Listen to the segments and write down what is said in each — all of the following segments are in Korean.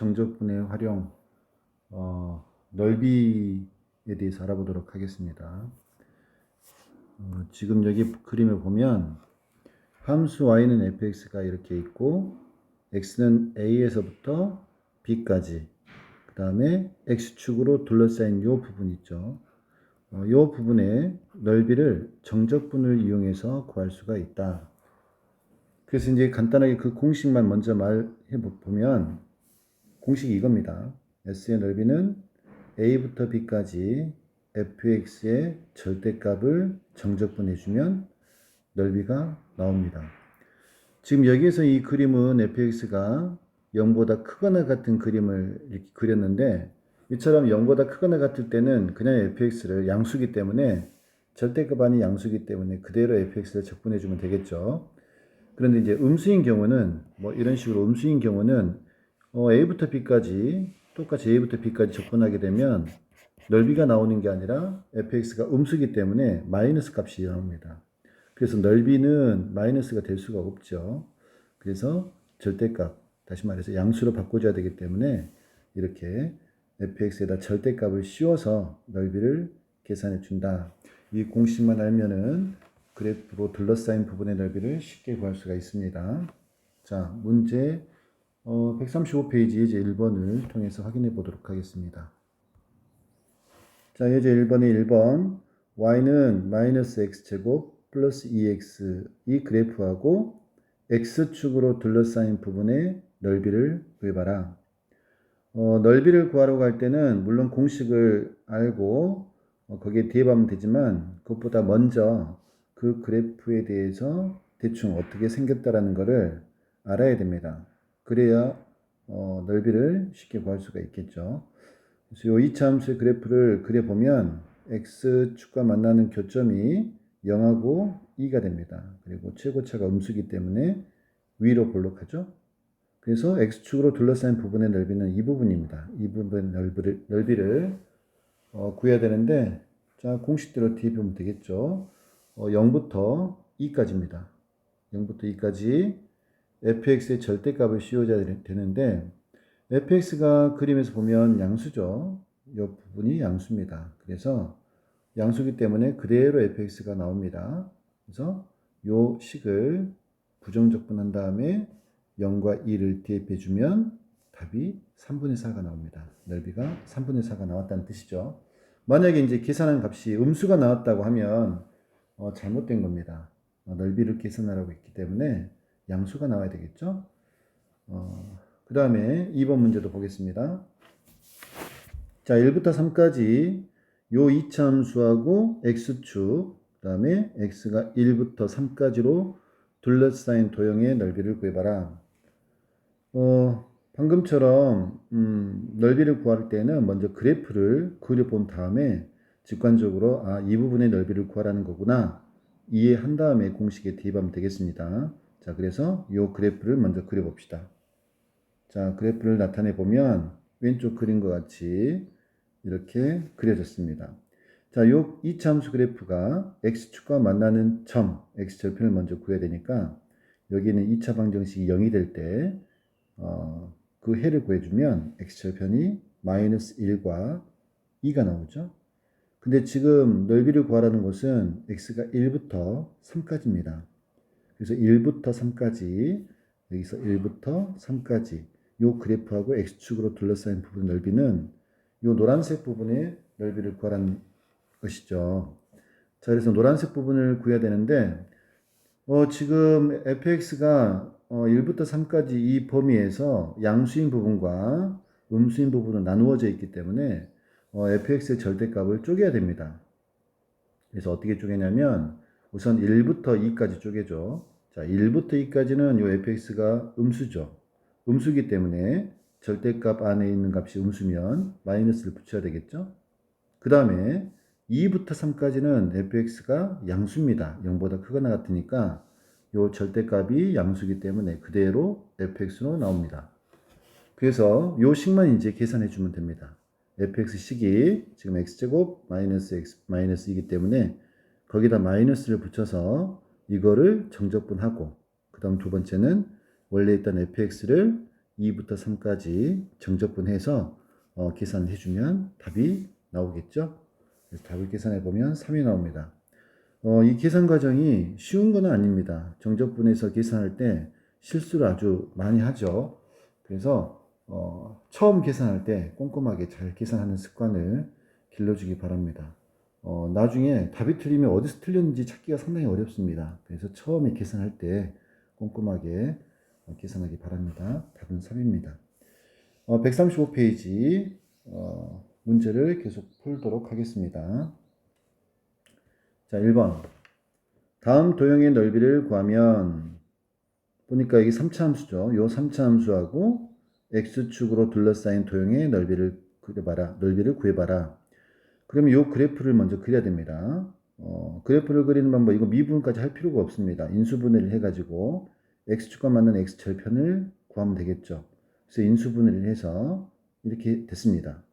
정적분의 활용, 넓이에 대해서 알아보도록 하겠습니다. 지금 여기 그림을 보면 함수 y는 fx가 이렇게 있고 x는 a에서부터 b까지, 그 다음에 x축으로 둘러싸인 이 부분 있죠. 이 부분의 넓이를 정적분을 이용해서 구할 수가 있다. 그래서 이제 간단하게 그 공식만 먼저 말해 보면 공식이 이겁니다. S의 넓이는 A부터 B까지 fx의 절대값을 정적분해주면 넓이가 나옵니다. 지금 여기에서 이 그림은 fx가 0보다 크거나 같은 그림을 이렇게 그렸는데, 이처럼 0보다 크거나 같을 때는 그냥 fx를 양수기 때문에, 절대값 아닌 양수기 때문에 그대로 fx를 적분해주면 되겠죠. 그런데 이제 음수인 경우는, 이런 식으로 음수인 경우는 a부터 b까지 똑같이 a부터 b까지 적분하게 되면 넓이가 나오는 게 아니라 fx가 음수기 때문에 마이너스 값이 나옵니다. 그래서 넓이는 마이너스가 될 수가 없죠. 그래서 절대값, 다시 말해서 양수로 바꿔줘야 되기 때문에 이렇게 fx에다 절대값을 씌워서 넓이를 계산해 준다. 이 공식만 알면은 그래프로 둘러싸인 부분의 넓이를 쉽게 구할 수가 있습니다. 자, 문제 135페이지 예제 1번을 통해서 확인해 보도록 하겠습니다. 자, 예제 1번의 1번, y는 마이너스 x제곱 플러스 2x 이 그래프하고 x축으로 둘러싸인 부분의 넓이를 구해봐라. 넓이를 구하려고 할 때는 물론 공식을 알고 거기에 대입하면 되지만, 그것보다 먼저 그 그래프에 대해서 대충 어떻게 생겼다라는 것을 알아야 됩니다. 그래야 넓이를 쉽게 구할 수가 있겠죠. 그래서 이 이차함수의 그래프를 그려보면 x축과 만나는 교점이 0하고 2가 됩니다. 그리고 최고차가 음수기 때문에 위로 볼록하죠. 그래서 x축으로 둘러싸인 부분의 넓이는 이 부분입니다. 이 부분의 넓이를 구해야 되는데, 자, 공식대로 대입하면 되겠죠. 0부터 2까지입니다. 0부터 2까지 fx의 절대값을 씌워줘야 되는데, fx가 그림에서 보면 양수죠. 이 부분이 양수입니다. 그래서 양수기 때문에 그대로 fx가 나옵니다. 그래서 이 식을 부정적분한 다음에 0과 2를 대입해주면 답이 3분의 4가 나옵니다. 넓이가 3분의 4가 나왔다는 뜻이죠. 만약에 이제 계산한 값이 음수가 나왔다고 하면 잘못된 겁니다. 넓이를 계산하라고 했기 때문에 양수가 나와야 되겠죠. 그 다음에 2번 문제도 보겠습니다. 자, 1부터 3까지 요 이차함수하고 x축, 그 다음에 x가 1부터 3까지로 둘러싸인 도형의 넓이를 구해봐라. 방금처럼 넓이를 구할 때는 먼저 그래프를 그려본 다음에 직관적으로 이 부분의 넓이를 구하라는 거구나 이해한 다음에 공식에 대입하면 되겠습니다. 자, 그래서 이 그래프를 먼저 그려봅시다. 자, 그래프를 나타내 보면 왼쪽 그림과 같이 이렇게 그려졌습니다. 자, 요 이차함수 그래프가 x축과 만나는 점, x절편을 먼저 구해야 되니까 여기는 2차 방정식이 0이 될 때 그 해를 구해주면 x절편이 마이너스 1과 2가 나오죠. 근데 지금 넓이를 구하라는 것은 x가 1부터 3까지입니다. 그래서 1부터 3까지, 여기서 1부터 3까지 요 그래프하고 x축으로 둘러싸인 부분 넓이는 요 노란색 부분의 넓이를 구하라는 것이죠. 자, 그래서 노란색 부분을 구해야 되는데 지금 fx가 1부터 3까지 이 범위에서 양수인 부분과 음수인 부분은 나누어져 있기 때문에 fx의 절대값을 쪼개야 됩니다. 그래서 어떻게 쪼개냐면 우선 1부터 2까지 쪼개죠. 자, 1부터 2까지는 요 fx가 음수죠. 음수기 때문에 절대값 안에 있는 값이 음수면 마이너스를 붙여야 되겠죠. 그 다음에 2부터 3까지는 fx가 양수입니다. 0보다 크거나 같으니까 요 절대값이 양수기 때문에 그대로 fx로 나옵니다. 그래서 요 식만 이제 계산해 주면 됩니다. fx식이 지금 x제곱 마이너스 x 마이너스 이기 때문에 거기다 마이너스를 붙여서 이거를 정적분하고, 그 다음 두 번째는 원래 있던 fx를 2부터 3까지 정적분해서 계산을 해주면 답이 나오겠죠. 그래서 답을 계산해 보면 3이 나옵니다. 이 계산 과정이 쉬운 건 아닙니다. 정적분해서 계산할 때 실수를 아주 많이 하죠. 그래서 처음 계산할 때 꼼꼼하게 잘 계산하는 습관을 길러주기 바랍니다. 나중에 답이 틀리면 어디서 틀렸는지 찾기가 상당히 어렵습니다. 그래서 처음에 계산할 때 꼼꼼하게 계산하기 바랍니다. 답은 3입니다. 135페이지 문제를 계속 풀도록 하겠습니다. 자, 1번. 다음 도형의 넓이를 구하면 보니까 이게 3차 함수죠. 요 3차 함수하고 x축으로 둘러싸인 도형의 넓이를 구해봐라. 그러면 요 그래프를 먼저 그려야 됩니다. 그래프를 그리는 방법, 이거 미분까지 할 필요가 없습니다. 인수분해를 해가지고 x축과 맞는 x절편을 구하면 되겠죠. 그래서 인수분해를 해서 이렇게 됐습니다.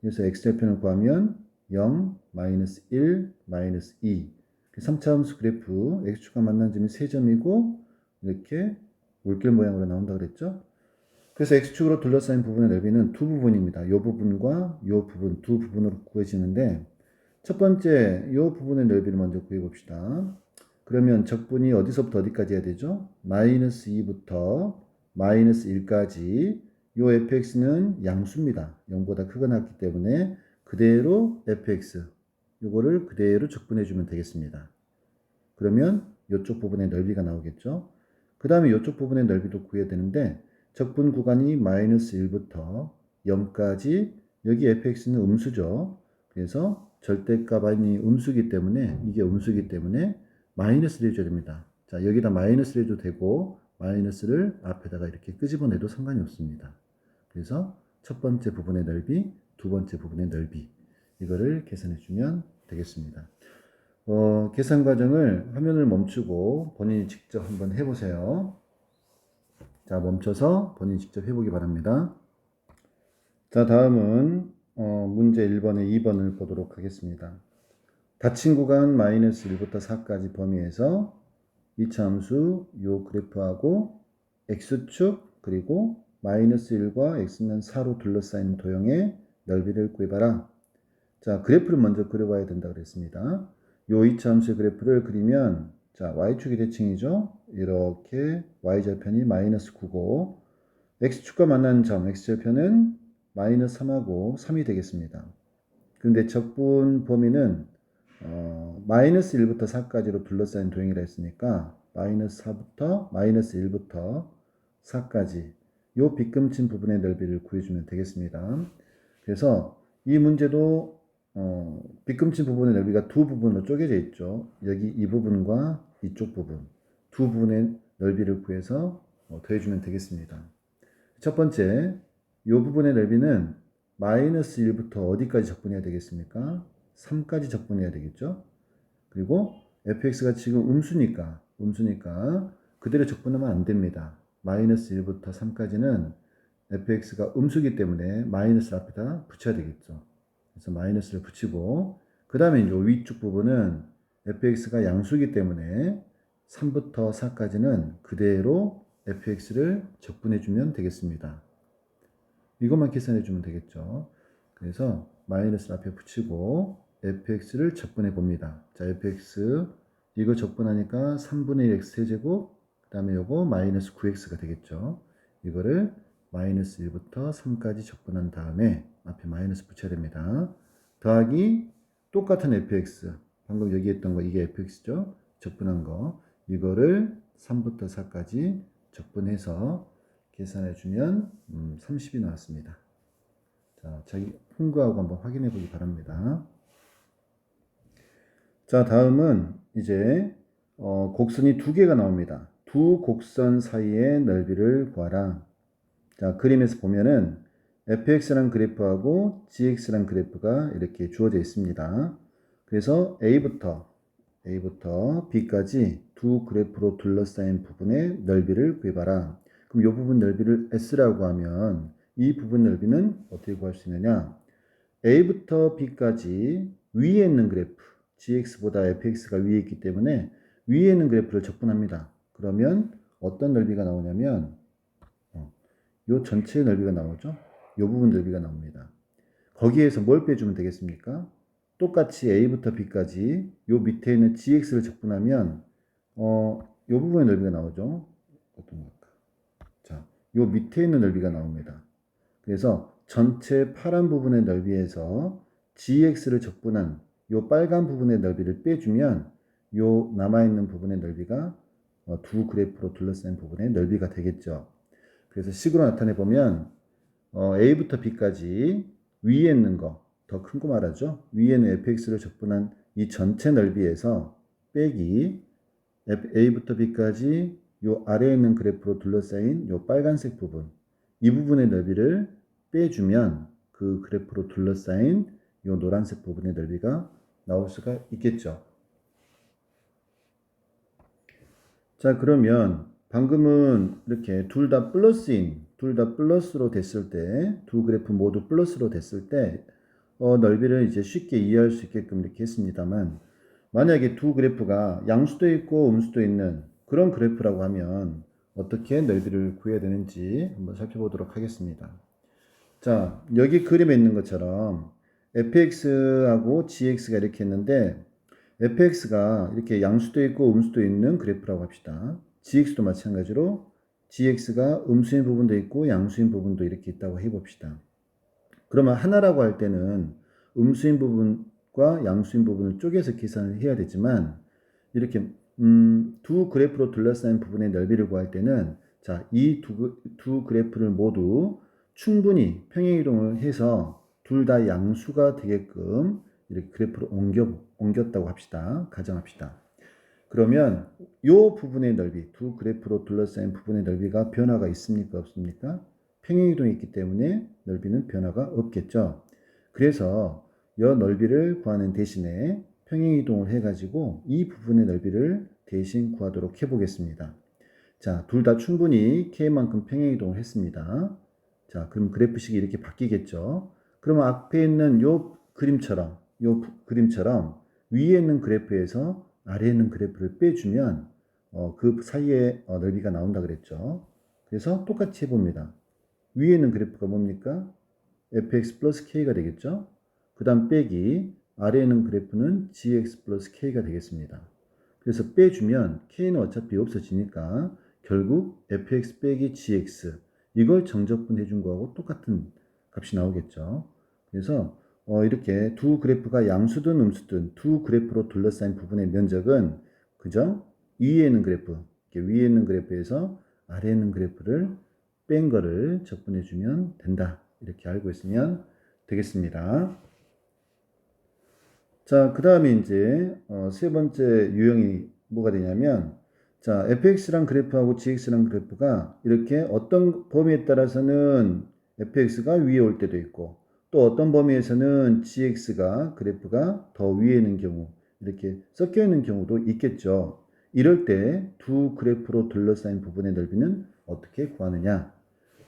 그래서 x절편을 구하면 0, 마이너스 1, 마이너스 2. 3차 함수 그래프 x축과 만난 점이 3점이고 이렇게 물결 모양으로 나온다고 그랬죠. 그래서 x축으로 둘러싸인 부분의 넓이는 두 부분입니다. 이 부분과 이 부분, 두 부분으로 구해지는데 첫 번째 이 부분의 넓이를 먼저 구해봅시다. 그러면 적분이 어디서부터 어디까지 해야 되죠? 마이너스 2부터 마이너스 1까지 이 fx는 양수입니다. 0보다 크거나 같기 때문에 그대로 fx 이거를 그대로 적분해주면 되겠습니다. 그러면 이쪽 부분의 넓이가 나오겠죠. 그 다음에 이쪽 부분의 넓이도 구해야 되는데 적분 구간이 마이너스 1부터 0까지 여기 fx는 음수죠. 그래서 절대값이 음수기 때문에 이게 음수기 때문에 마이너스를 해줘야 됩니다. 자, 여기다 마이너스를 해도 되고 마이너스를 앞에다가 이렇게 끄집어내도 상관이 없습니다. 그래서 첫 번째 부분의 넓이, 두 번째 부분의 넓이 이거를 계산해 주면 되겠습니다. 계산 과정을 화면을 멈추고 본인이 직접 한번 해보세요. 자, 멈춰서 본인이 직접 해보기 바랍니다. 자, 다음은 문제 1번에 2번을 보도록 하겠습니다. 닫힌 구간 마이너스 1부터 4까지 범위에서 이차 함수 요 그래프하고 x축 그리고 마이너스 1과 x는 4로 둘러싸인 도형의 넓이를 구해봐라. 자, 그래프를 먼저 그려봐야 된다고 그랬습니다. 요 이차 함수의 그래프를 그리면 자, y축이 대칭이죠. 이렇게 y절편이 마이너스 9고 x축과 만나는 점 x절편은 마이너스 3하고 3이 되겠습니다. 그런데 적분 범위는 마이너스 1부터 4까지로 둘러싸인 도형이라 했으니까 마이너스 1부터 4까지 요 빗금친 부분의 넓이를 구해주면 되겠습니다. 그래서 이 문제도 빗금친 부분의 넓이가 두 부분으로 쪼개져 있죠. 여기 이 부분과 이쪽 부분 두 부분의 넓이를 구해서 더해주면 되겠습니다. 첫 번째 이 부분의 넓이는 마이너스 1부터 어디까지 적분해야 되겠습니까? 3까지 적분해야 되겠죠. 그리고 fx가 지금 음수니까 그대로 적분하면 안 됩니다. 마이너스 1부터 3까지는 fx가 음수기 때문에 마이너스를 앞에다 붙여야 되겠죠. 그래서 마이너스를 붙이고 그 다음에 이 위쪽 부분은 fx가 양수기 때문에 3부터 4까지는 그대로 fx를 적분해주면 되겠습니다. 이것만 계산해주면 되겠죠. 그래서 마이너스를 앞에 붙이고 fx를 적분해 봅니다. 자, fx 이거 적분하니까 3분의 1 x 세제곱 그 다음에 요거 마이너스 9x가 되겠죠. 이거를 마이너스 1부터 3까지 적분한 다음에 앞에 마이너스 붙여야 됩니다. 더하기 똑같은 fx 방금 여기 했던 거 이게 fx죠. 적분한 거 이거를 3부터 4까지 적분해서 계산해 주면 30이 나왔습니다. 자, 자기 풍구하고 한번 확인해 보기 바랍니다. 자, 다음은 이제 곡선이 두 개가 나옵니다. 두 곡선 사이의 넓이를 구하라. 자, 그림에서 보면은 fx란 그래프하고 gx란 그래프가 이렇게 주어져 있습니다. 그래서 a부터 b까지 두 그래프로 둘러싸인 부분의 넓이를 구해봐라. 그럼 이 부분 넓이를 s라고 하면 이 부분 넓이는 어떻게 구할 수 있느냐? a부터 b까지 위에 있는 그래프 gx보다 fx가 위에 있기 때문에 위에 있는 그래프를 적분합니다. 그러면 어떤 넓이가 나오냐면 요 전체의 넓이가 나오죠. 요 부분 넓이가 나옵니다. 거기에서 뭘 빼주면 되겠습니까? 똑같이 A부터 B까지 요 밑에 있는 GX를 적분하면 요 부분의 넓이가 나오죠. 어떤 걸까? 자, 요 밑에 있는 넓이가 나옵니다. 그래서 전체 파란 부분의 넓이에서 GX를 적분한 요 빨간 부분의 넓이를 빼주면 요 남아있는 부분의 넓이가 두 그래프로 둘러싼 부분의 넓이가 되겠죠. 그래서 식으로 나타내 보면 A부터 B까지 위에 있는 거, 더 큰 거 말하죠. 위에는 fx를 적분한 이 전체 넓이에서 빼기 A부터 B까지 요 아래에 있는 그래프로 둘러싸인 요 빨간색 부분, 이 부분의 넓이를 빼주면 그 그래프로 둘러싸인 요 노란색 부분의 넓이가 나올 수가 있겠죠. 자, 그러면 방금은 이렇게 둘 다 플러스인, 둘 다 플러스로 됐을 때, 두 그래프 모두 플러스로 됐을 때, 넓이를 이제 쉽게 이해할 수 있게끔 이렇게 했습니다만, 만약에 두 그래프가 양수도 있고 음수도 있는 그런 그래프라고 하면 어떻게 넓이를 구해야 되는지 한번 살펴보도록 하겠습니다. 자, 여기 그림에 있는 것처럼 fx하고 gx가 이렇게 있는데 fx가 이렇게 양수도 있고 음수도 있는 그래프라고 합시다. gx도 마찬가지로 gx가 음수인 부분도 있고 양수인 부분도 이렇게 있다고 해봅시다. 그러면 하나라고 할 때는 음수인 부분과 양수인 부분을 쪼개서 계산을 해야 되지만 이렇게 두 그래프로 둘러싸인 부분의 넓이를 구할 때는 자, 이 두 그래프를 모두 충분히 평행이동을 해서 둘 다 양수가 되게끔 이렇게 그래프를 옮겼다고 합시다. 가정합시다. 그러면 이 부분의 넓이, 두 그래프로 둘러싸인 부분의 넓이가 변화가 있습니까? 없습니까? 평행이동이 있기 때문에 넓이는 변화가 없겠죠. 그래서 이 넓이를 구하는 대신에 평행이동을 해가지고 이 부분의 넓이를 대신 구하도록 해보겠습니다. 자, 둘 다 충분히 K만큼 평행이동을 했습니다. 자, 그럼 그래프식이 이렇게 바뀌겠죠. 그러면 앞에 있는 요 그림처럼 위에 있는 그래프에서 아래에 있는 그래프를 빼주면 그 사이에 넓이가 나온다 그랬죠. 그래서 똑같이 해봅니다. 위에 있는 그래프가 뭡니까? fx 플러스 k가 되겠죠. 그 다음 빼기 아래에 있는 그래프는 gx 플러스 k가 되겠습니다. 그래서 빼주면 k는 어차피 없어지니까 결국 fx 빼기 gx 이걸 정적분 해준 거하고 똑같은 값이 나오겠죠. 그래서 이렇게 두 그래프가 양수든 음수든 두 그래프로 둘러싸인 부분의 면적은 그죠? 위에 있는 그래프, 이렇게 위에 있는 그래프에서 아래에 있는 그래프를 뺀 거를 적분해 주면 된다. 이렇게 알고 있으면 되겠습니다. 자, 그 다음에 이제 세 번째 유형이 뭐가 되냐면 자, fx랑 그래프하고 gx랑 그래프가 이렇게 어떤 범위에 따라서는 fx가 위에 올 때도 있고 또 어떤 범위에서는 gx가 그래프가 더 위에 있는 경우 이렇게 섞여 있는 경우도 있겠죠. 이럴 때 두 그래프로 둘러싸인 부분의 넓이는 어떻게 구하느냐?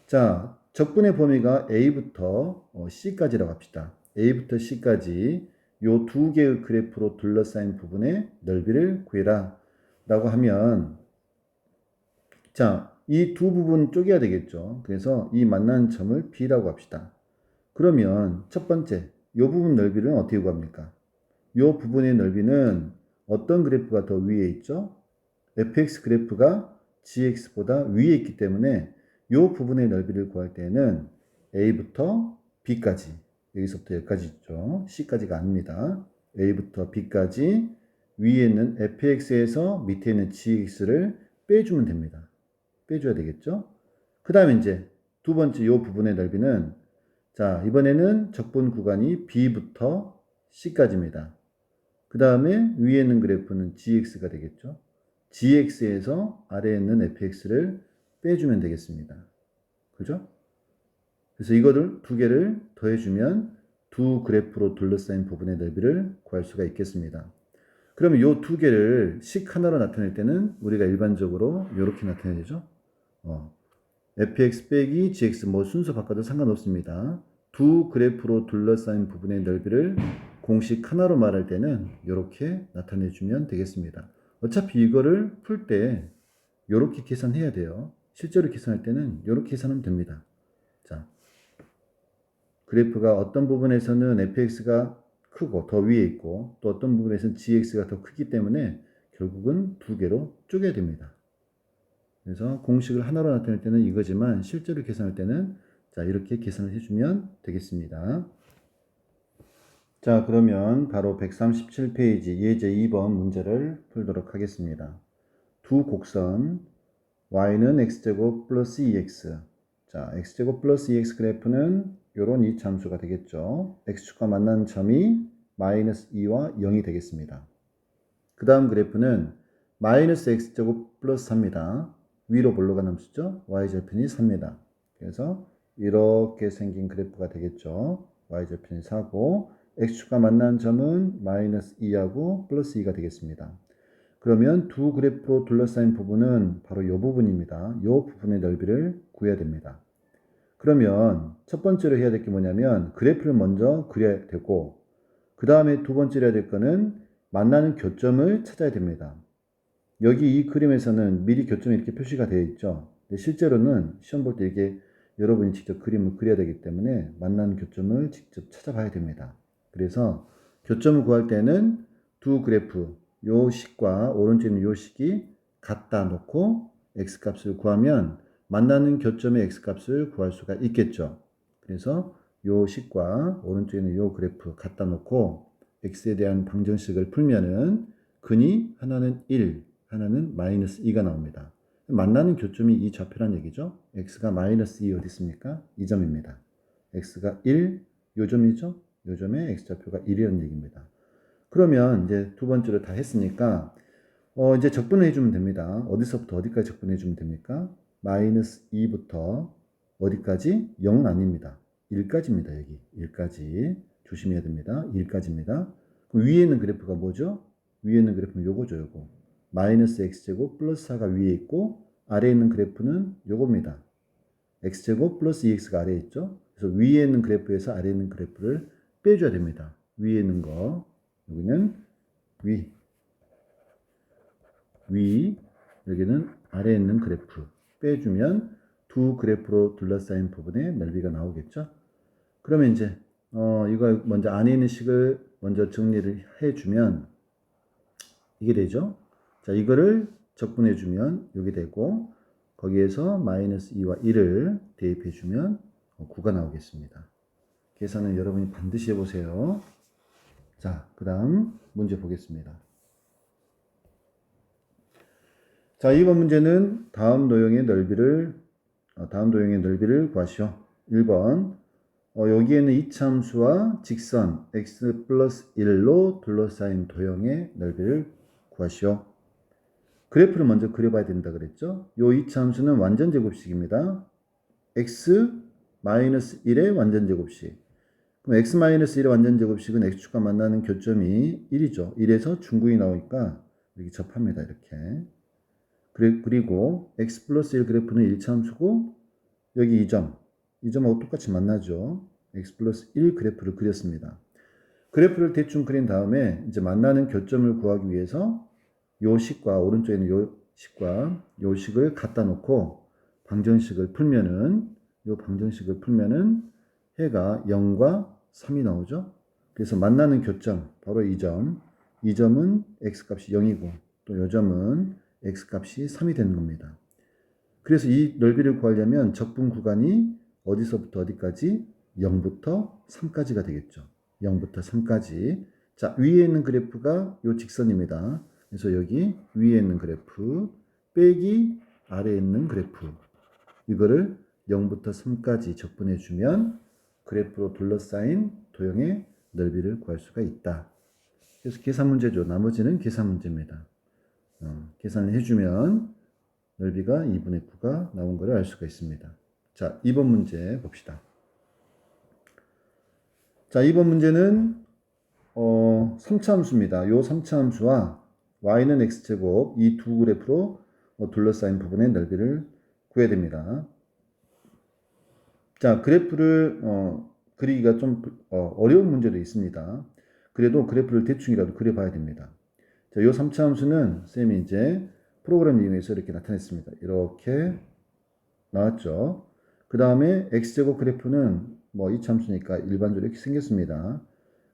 자, 적분의 범위가 A부터 C까지라고 합시다. A부터 C까지 요 두 개의 그래프로 둘러싸인 부분의 넓이를 구해라 라고 하면 자, 이 두 부분 쪼개야 되겠죠. 그래서 이 만나는 점을 B라고 합시다. 그러면 첫 번째, 요 부분 넓이를 어떻게 구합니까? 요 부분의 넓이는 어떤 그래프가 더 위에 있죠? fx 그래프가 gx보다 위에 있기 때문에 이 부분의 넓이를 구할 때는 a부터 b까지 여기서부터 여기까지 있죠. c까지가 아닙니다. a부터 b까지 위에 있는 fx에서 밑에 있는 gx를 빼주면 됩니다. 빼줘야 되겠죠. 그 다음에 이제 두 번째 이 부분의 넓이는 자, 이번에는 적분 구간이 b부터 c까지입니다. 그 다음에 위에 있는 그래프는 gx가 되겠죠. gx에서 아래에 있는 fx를 빼주면 되겠습니다. 그죠? 그래서 이거를 두 개를 더해주면 두 그래프로 둘러싸인 부분의 넓이를 구할 수가 있겠습니다. 그러면 이 두 개를 식 하나로 나타낼 때는 우리가 일반적으로 이렇게 나타내죠. fx 빼기 gx 뭐 순서 바꿔도 상관없습니다. 두 그래프로 둘러싸인 부분의 넓이를 공식 하나로 말할 때는 이렇게 나타내주면 되겠습니다. 어차피 이거를 풀 때 이렇게 계산해야 돼요. 실제로 계산할 때는 이렇게 계산하면 됩니다. 그래프가 어떤 부분에서는 fx가 크고 더 위에 있고 또 어떤 부분에서는 gx가 더 크기 때문에 결국은 두 개로 쪼개야 됩니다. 그래서 공식을 하나로 나타낼 때는 이거지만 실제로 계산할 때는 자 이렇게 계산을 해주면 되겠습니다. 자 그러면 바로 137페이지 예제 2번 문제를 풀도록 하겠습니다. 두 곡선 y는 x제곱 플러스 2x 자 x제곱 플러스 2x 그래프는 요런 이차함수가 되겠죠. x축과 만나는 점이 마이너스 2와 0이 되겠습니다. 그 다음 그래프는 마이너스 x제곱 플러스 4입니다. 위로 볼로간 함수죠. y절편이 4입니다. 그래서 이렇게 생긴 그래프가 되겠죠. y절편이 4고 x축과 만나는 점은 마이너스 2하고 플러스 2가 되겠습니다. 그러면 두 그래프로 둘러싸인 부분은 바로 이 부분입니다. 이 부분의 넓이를 구해야 됩니다. 그러면 첫 번째로 해야 될 게 뭐냐면 그래프를 먼저 그려야 되고 그 다음에 두 번째로 해야 될 거는 만나는 교점을 찾아야 됩니다. 여기 이 그림에서는 미리 교점이 이렇게 표시가 되어 있죠. 근데 실제로는 시험 볼 때 이게 여러분이 직접 그림을 그려야 되기 때문에 만나는 교점을 직접 찾아봐야 됩니다. 그래서 교점을 구할 때는 두 그래프 요 식과 오른쪽에 있는 요 식이 갖다 놓고 x값을 구하면 만나는 교점의 x값을 구할 수가 있겠죠. 그래서 요 식과 오른쪽에 있는 요 그래프 갖다 놓고 x에 대한 방정식을 풀면은 근이 하나는 1, 하나는 마이너스 2가 나옵니다. 만나는 교점이 이 좌표란 얘기죠. x가 마이너스 2 어디 있습니까? 이 점입니다. x가 1, 요 점이죠. 요 점에 x좌표가 1이라는 얘기입니다. 그러면 이제 두 번째로 다 했으니까 이제 적분을 해주면 됩니다. 어디서부터 어디까지 적분해 주면 됩니까? 마이너스 2부터 어디까지? 0은 아닙니다. 1까지입니다. 여기 1까지 조심해야 됩니다. 1까지입니다. 그럼 위에 있는 그래프가 뭐죠? 위에 있는 그래프는 요거죠. 요거 마이너스 x제곱 플러스 4가 위에 있고 아래에 있는 그래프는 요겁니다. x제곱 플러스 2x가 아래에 있죠. 그래서 위에 있는 그래프에서 아래에 있는 그래프를 빼줘야 됩니다. 위에 있는 거 여기는 위 여기는 아래에 있는 그래프 빼주면 두 그래프로 둘러싸인 부분의 넓이가 나오겠죠. 그러면 이제 이거 먼저 안에 있는 식을 먼저 정리를 해주면 이게 되죠. 자 이거를 적분해 주면 이게 되고 거기에서 마이너스 2와 1을 대입해 주면 9가 나오겠습니다. 계산은 여러분이 반드시 해보세요. 자 그 다음 문제 보겠습니다. 자, 2번 문제는 다음 도형의 넓이를 구하시오. 1번. 여기에는 이차함수와 직선 x 플러스 1로 둘러싸인 도형의 넓이를 구하시오. 그래프를 먼저 그려봐야 된다 그랬죠? 요 이차함수는 완전제곱식입니다. x 마이너스 1의 완전제곱식. 그럼 x 마이너스 1의 완전제곱식은 x축과 만나는 교점이 1이죠. 1에서 중근이 나오니까 이렇게 접합니다. 이렇게. 그리고 x 플러스 1 그래프는 1차함수고 여기 이 점하고 똑같이 만나죠. x 플러스 1 그래프를 그렸습니다. 그래프를 대충 그린 다음에 이제 만나는 교점을 구하기 위해서 요 식과 오른쪽에 있는 요 식과 요 식을 갖다 놓고 방정식을 풀면은 해가 0과 3이 나오죠. 그래서 만나는 교점 바로 이 점은 x값이 0이고 또 요 점은 x값이 3이 되는 겁니다. 그래서 이 넓이를 구하려면 적분 구간이 어디서부터 어디까지? 0부터 3까지가 되겠죠. 0부터 3까지. 자, 위에 있는 그래프가 요 직선입니다. 그래서 여기 위에 있는 그래프 빼기 아래에 있는 그래프 이거를 0부터 3까지 적분해 주면 그래프로 둘러싸인 도형의 넓이를 구할 수가 있다. 그래서 계산 문제죠. 나머지는 계산 문제입니다. 계산을 해주면 넓이가 2분의 9가 나온 것을 알 수가 있습니다. 자, 2번 문제 봅시다. 자, 2번 문제는 3차 함수입니다. 요 3차 함수와 y는 x제곱 이 두 그래프로 둘러싸인 부분의 넓이를 구해야 됩니다. 자, 그래프를 그리기가 좀 어려운 문제도 있습니다. 그래도 그래프를 대충이라도 그려봐야 됩니다. 자, 요 3차 함수는 쌤이 이제 프로그램 이용해서 이렇게 나타냈습니다. 이렇게 나왔죠. 그 다음에 x제곱 그래프는 뭐 이참수니까 일반적으로 이렇게 생겼습니다.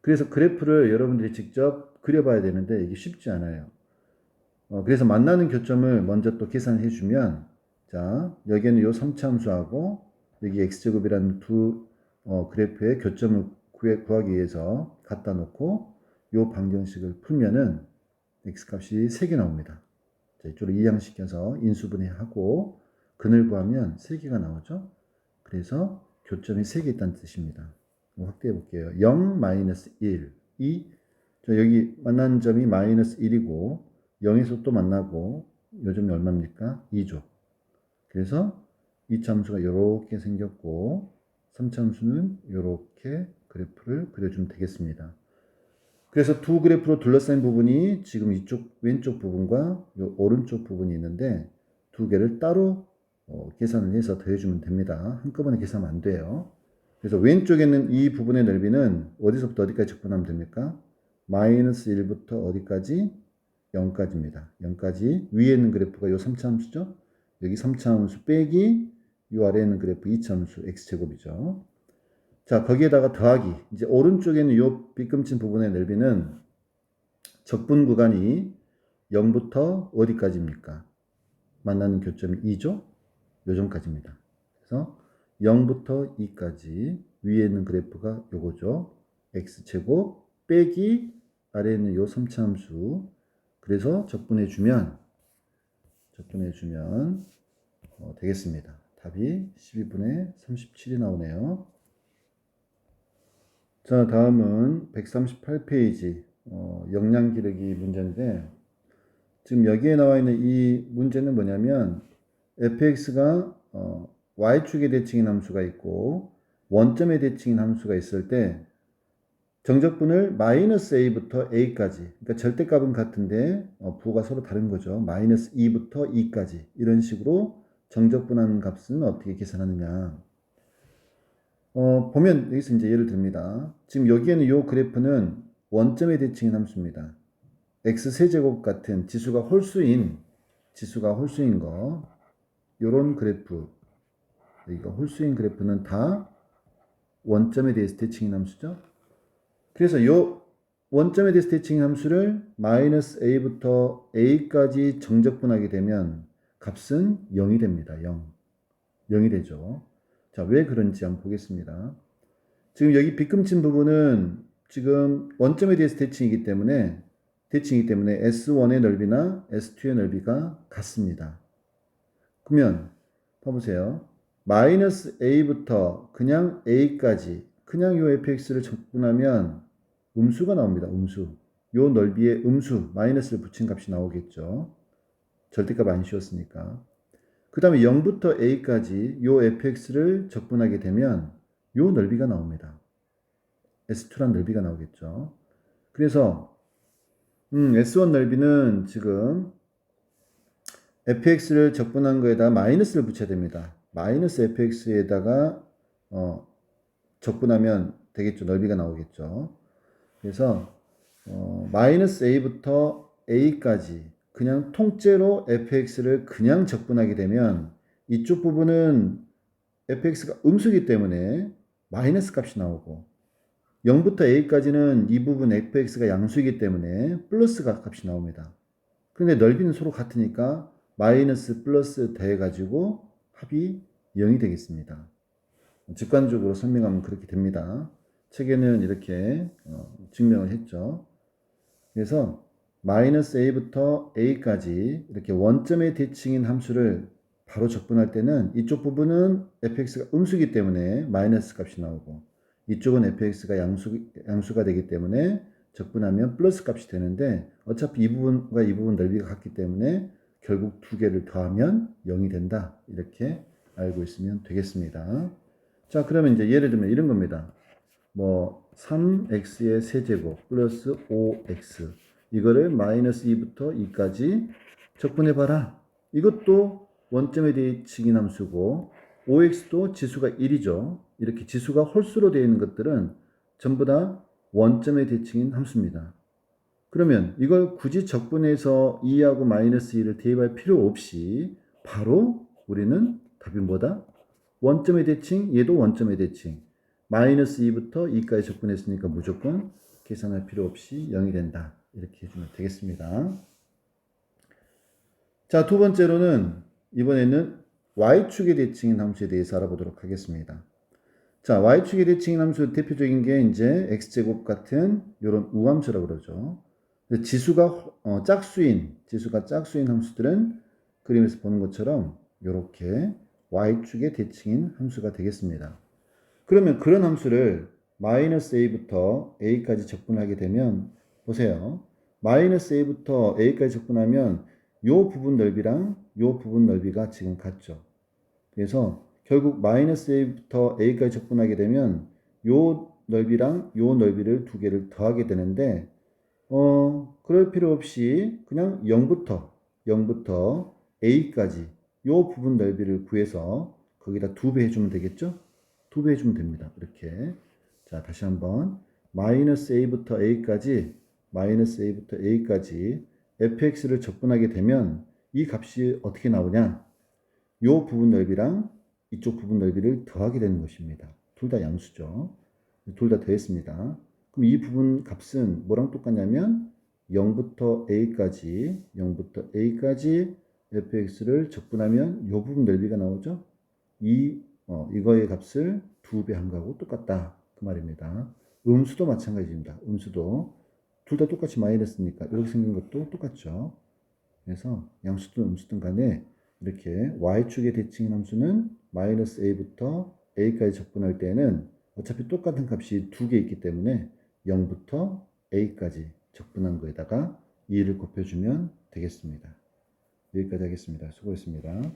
그래서 그래프를 여러분들이 직접 그려봐야 되는데 이게 쉽지 않아요. 그래서 만나는 교점을 먼저 또 계산을 해주면, 자, 여기에는 요 3차함수하고 여기 x제곱이라는 두 그래프의 교점을 구하기 위해서 갖다 놓고 요 방정식을 풀면은 x값이 3개 나옵니다. 자, 이쪽으로 이항시켜서 인수분해하고 근을 구하면 3개가 나오죠. 그래서 교점이 3개 있다는 뜻입니다. 확대해 볼게요. 0, 마이너스 1, 2. 여기 만난 점이 마이너스 1이고 0에서 또 만나고 요 점이 얼마입니까? 2죠. 그래서 2차함수가 이렇게 생겼고 3차함수는 이렇게 그래프를 그려주면 되겠습니다. 그래서 두 그래프로 둘러싸인 부분이 지금 이쪽 왼쪽 부분과 요 오른쪽 부분이 있는데 두 개를 따로 계산을 해서 더해주면 됩니다. 한꺼번에 계산하면 안 돼요. 그래서 왼쪽에 있는 이 부분의 넓이는 어디서부터 어디까지 적분하면 됩니까? 마이너스 1부터 어디까지? 0까지입니다. 0까지. 위에 있는 그래프가 요 3차 함수죠. 여기 3차 함수 빼기 요 아래에 있는 그래프 2차 함수 x제곱이죠. 자, 거기에다가 더하기. 이제 오른쪽에 있는 요 빗금친 부분의 넓이는 적분 구간이 0부터 어디까지입니까? 만나는 교점이 2죠? 요 점까지입니다. 그래서 0부터 2까지 위에 있는 그래프가 요거죠. x제곱 빼기 아래에 있는 요 3차 함수. 그래서 적분해주면 되겠습니다. 답이 12분의 37이 나오네요. 자, 다음은 138페이지 역량 기르기 문제인데, 지금 여기에 나와 있는 이 문제는 뭐냐면 fx가 y축의 대칭인 함수가 있고 원점의 대칭인 함수가 있을 때 정적분을 마이너스 a부터 a까지, 그러니까 절대값은 같은데 부호가 서로 다른 거죠. 마이너스 2부터 2까지 이런 식으로 정적분하는 값은 어떻게 계산하느냐. 보면 여기서 이제 예를 듭니다. 지금 여기에는 이 그래프는 원점의 대칭인 함수입니다. x 세제곱 같은 지수가 홀수인 거, 요런 그래프, 여기가 홀수인 그래프는 다 원점에 대해서 대칭인 함수죠. 그래서 요 원점에 대해서 대칭인 함수를 마이너스 a부터 a까지 정적분하게 되면 값은 0이 됩니다. 0이 되죠. 자, 왜 그런지 한번 보겠습니다. 지금 여기 빗금친 부분은 지금 원점에 대해서 대칭이기 때문에 S1의 넓이나 S2의 넓이가 같습니다. 그러면 봐보세요. 마이너스 a부터 그냥 a까지 그냥 요 fx를 적분하면 음수가 나옵니다. 음수. 요 넓이에 음수 마이너스를 붙인 값이 나오겠죠. 절대값 안 씌웠으니까. 그 다음에 0부터 a까지 요 fx를 적분하게 되면 요 넓이가 나옵니다. S2란 넓이가 나오겠죠. 그래서 S1 넓이는 지금 fx를 적분한 거에다 마이너스를 붙여야 됩니다. 마이너스 fx에다가 적분하면 되겠죠. 넓이가 나오겠죠. 그래서 마이너스 a부터 a까지 그냥 통째로 fx를 그냥 적분하게 되면 이쪽 부분은 fx가 음수이기 때문에 마이너스 값이 나오고 0부터 a까지는 이 부분 fx가 양수이기 때문에 플러스 값이 나옵니다. 그런데 넓이는 서로 같으니까 마이너스 플러스 더해가지고 합이 0이 되겠습니다. 직관적으로 설명하면 그렇게 됩니다. 책에는 이렇게 증명을 했죠. 그래서 마이너스 a부터 a까지 이렇게 원점의 대칭인 함수를 바로 적분할 때는 이쪽 부분은 fx가 음수이기 때문에 마이너스 값이 나오고 이쪽은 fx가 양수가 되기 때문에 적분하면 플러스 값이 되는데 어차피 이 부분과 이 부분 넓이가 같기 때문에 결국 두 개를 더하면 0이 된다. 이렇게 알고 있으면 되겠습니다. 자, 그러면 이제 예를 들면 이런 겁니다. 뭐 3x의 세제곱 플러스 5x 이거를 마이너스 2부터 2까지 적분해봐라. 이것도 원점에 대칭인 함수고 5x도 지수가 1이죠. 이렇게 지수가 홀수로 되어 있는 것들은 전부 다 원점에 대칭인 함수입니다. 그러면 이걸 굳이 적분해서 2하고 마이너스 2를 대입할 필요 없이 바로 우리는 답이 뭐다? 원점의 대칭, 얘도 원점의 대칭. 마이너스 2부터 2까지 접근했으니까 무조건 계산할 필요 없이 0이 된다. 이렇게 해주면 되겠습니다. 자, 두 번째로는 이번에는 y축의 대칭인 함수에 대해서 알아보도록 하겠습니다. 자, y축의 대칭인 함수 대표적인 게 이제 x제곱 같은 이런 우함수라고 그러죠. 지수가 짝수인 함수들은 그림에서 보는 것처럼 이렇게 y축의 대칭인 함수가 되겠습니다. 그러면 그런 함수를 마이너스 a부터 a까지 적분하게 되면 보세요. 마이너스 a부터 a까지 적분하면 요 부분 넓이랑 요 부분 넓이가 지금 같죠. 그래서 결국 마이너스 a부터 a까지 적분하게 되면 요 넓이랑 요 넓이를 두 개를 더하게 되는데 그럴 필요 없이 그냥 0부터 a까지 요 부분 넓이를 구해서 거기다 2배 해주면 되겠죠? 2배 해주면 됩니다. 이렇게. 자, 다시 한번 마이너스 a부터 a까지 fx를 적분하게 되면 이 값이 어떻게 나오냐? 요 부분 넓이랑 이쪽 부분 넓이를 더하게 되는 것입니다. 둘 다 양수죠. 둘 다 더했습니다. 그럼 이 부분 값은 뭐랑 똑같냐면 0부터 a까지 fx를 적분하면 요 부분 넓이가 나오죠. 이거의 값을 2배 한 거하고 똑같다. 그 말입니다. 음수도 마찬가지입니다. 음수도 둘 다 똑같이 마이너스니까 이렇게 생긴 것도 똑같죠. 그래서 양수든 음수든 간에 이렇게 y축의 대칭인 함수는 마이너스 a부터 a까지 적분할 때는 어차피 똑같은 값이 두 개 있기 때문에 0부터 a까지 적분한 거에다가 2를 곱해주면 되겠습니다. 여기까지 하겠습니다. 수고했습니다.